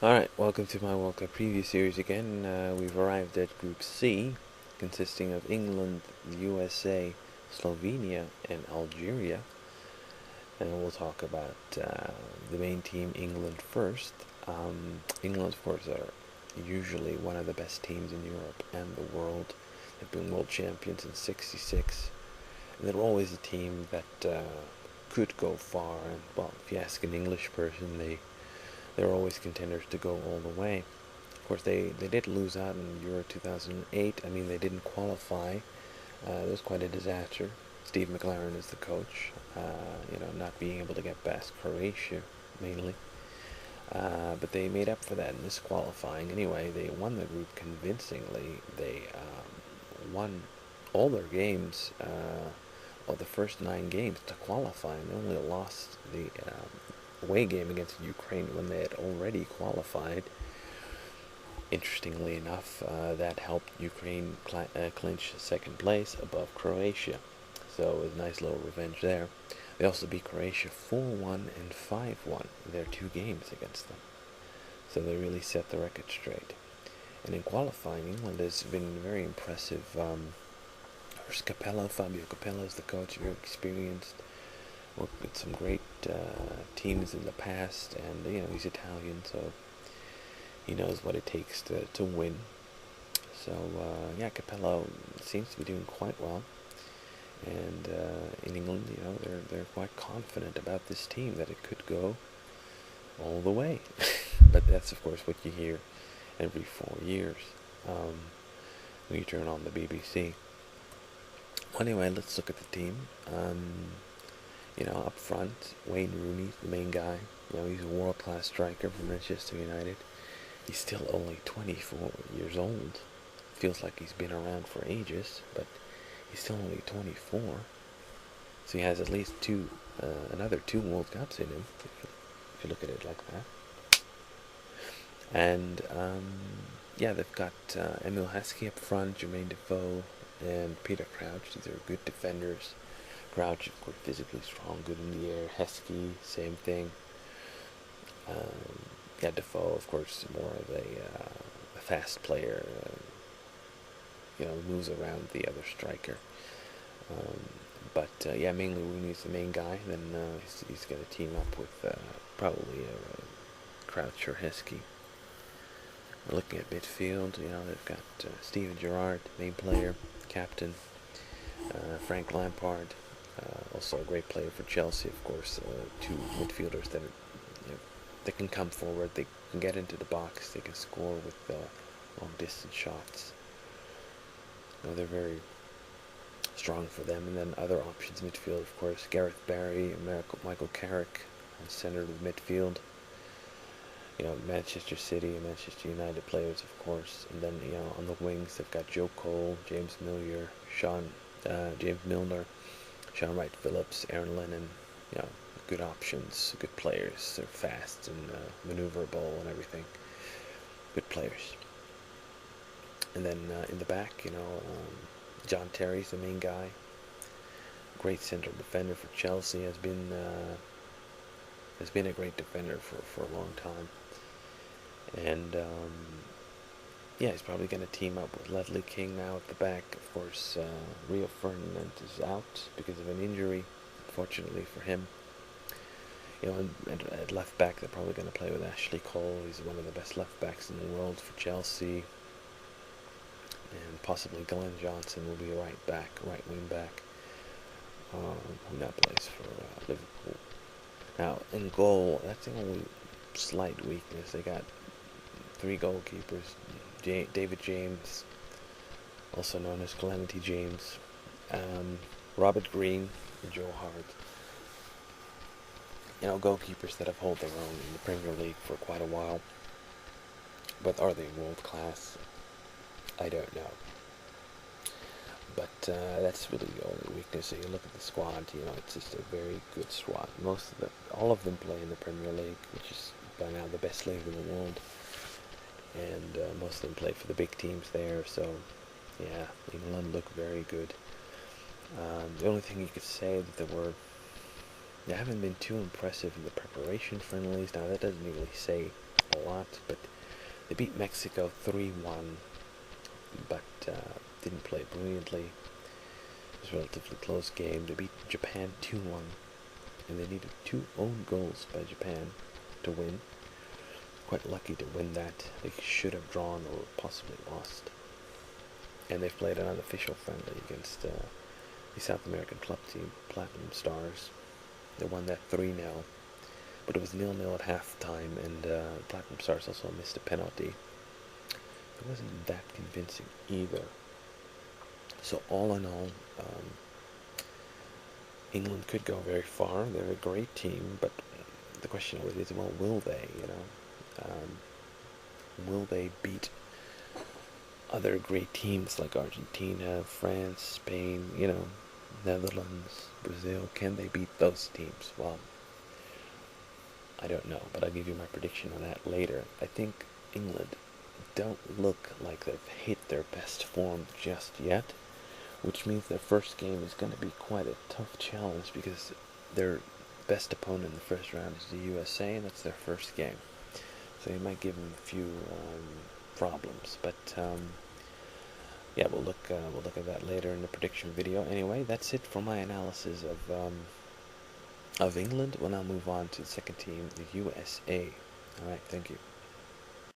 Alright, welcome to my World Cup preview series again. We've arrived at Group C, consisting of England, the USA, Slovenia, and Algeria. And we'll talk about the main team, England, first. England, of course, are usually one of the best teams in Europe and the world. They've been world champions in '66. And they're always a team that could go far. And, well, if you ask an English person, they're always contenders to go all the way. Of course, they did lose out in Euro 2008. I mean, they didn't qualify. It was quite a disaster. Steve McLaren is the coach. Not being able to get past Croatia, mainly. But they made up for that in this qualifying. Anyway, they won the group convincingly. They won all their games, the first 9 games to qualify, and they only lost the away game against Ukraine when they had already qualified. Interestingly enough, that helped Ukraine clinch second place above Croatia. So it was a nice little revenge there. They also beat Croatia 4-1 and 5-1 in their 2 games against them. So they really set the record straight. And in qualifying, England has been very impressive. There's Fabio Capello is the coach, very experienced. Worked with some great teams in the past, and he's Italian, so he knows what it takes to win. So Capello seems to be doing quite well, and in England, they're quite confident about this team that it could go all the way. But that's of course what you hear every 4 years when you turn on the BBC. Anyway, let's look at the team. Up front, Wayne Rooney, the main guy. He's a world-class striker from Manchester United. He's still only 24 years old. Feels like he's been around for ages, but he's still only 24. So he has at least another 2 World Cups in him, if you look at it like that. And, they've got Emile Heskey up front, Jermaine Defoe, and Peter Crouch. These are good defenders. Crouch, of course, physically strong, good in the air. Heskey, same thing. Defoe, of course, more of a fast player. Moves around the other striker. Mainly Rooney's the main guy. Then he's going to team up with probably Crouch or Heskey. We're looking at midfield. They've got Steven Gerrard, main player, captain. Frank Lampard. Also a great player for Chelsea, of course. 2 midfielders that can come forward, they can get into the box, they can score with long distance shots. They're very strong for them. And then other options midfield, of course, Gareth Barry and Michael Carrick on center of the midfield. Manchester City and Manchester United players, of course. And then on the wings they've got Joe Cole, James Milner, Sean Wright-Phillips, Aaron Lennon, good options, good players. They're fast and maneuverable and everything. Good players. And then in the back, John Terry's the main guy. Great central defender for Chelsea. Has been a great defender for a long time. And he's probably going to team up with Ledley King now at the back. Of course, Rio Ferdinand is out because of an injury, fortunately for him. And at left back, they're probably going to play with Ashley Cole. He's one of the best left backs in the world for Chelsea. And possibly Glenn Johnson will be a right wing back, who now plays for Liverpool. Now, in goal, that's the only slight weakness. They got 3 goalkeepers. David James, also known as Calamity James, Robert Green, and Joe Hart. Goalkeepers that have held their own in the Premier League for quite a while. But are they world class? I don't know. But that's really the only weakness. So you look at the squad, it's just a very good squad. All of them play in the Premier League, which is by now the best league in the world. And most of them play for the big teams there, so England look very good. The only thing you could say that they haven't been too impressive in the preparation friendlies. Now that doesn't really say a lot, but they beat Mexico 3-1, but didn't play brilliantly. It was a relatively close game. They beat Japan 2-1, and they needed 2 own goals by Japan to win. Quite lucky to win that. They should have drawn or possibly lost. And they've played an unofficial friendly against the South American club team, Platinum Stars. They won that 3-0, but it was 0-0 at halftime, and Platinum Stars also missed a penalty. It wasn't that convincing either. So all in all, England could go very far. They're a great team, but the question always is, well, will they? Will they beat other great teams like Argentina, France, Spain, Netherlands, Brazil? Can they beat those teams? Well, I don't know, but I'll give you my prediction on that later. I think England don't look like they've hit their best form just yet, which means their first game is going to be quite a tough challenge because their best opponent in the first round is the USA, and that's their first game. So it might give them a few problems, but yeah, we'll look at that later in the prediction video. Anyway, that's it for my analysis of England. We'll now move on to the second team, the USA. All right, thank you.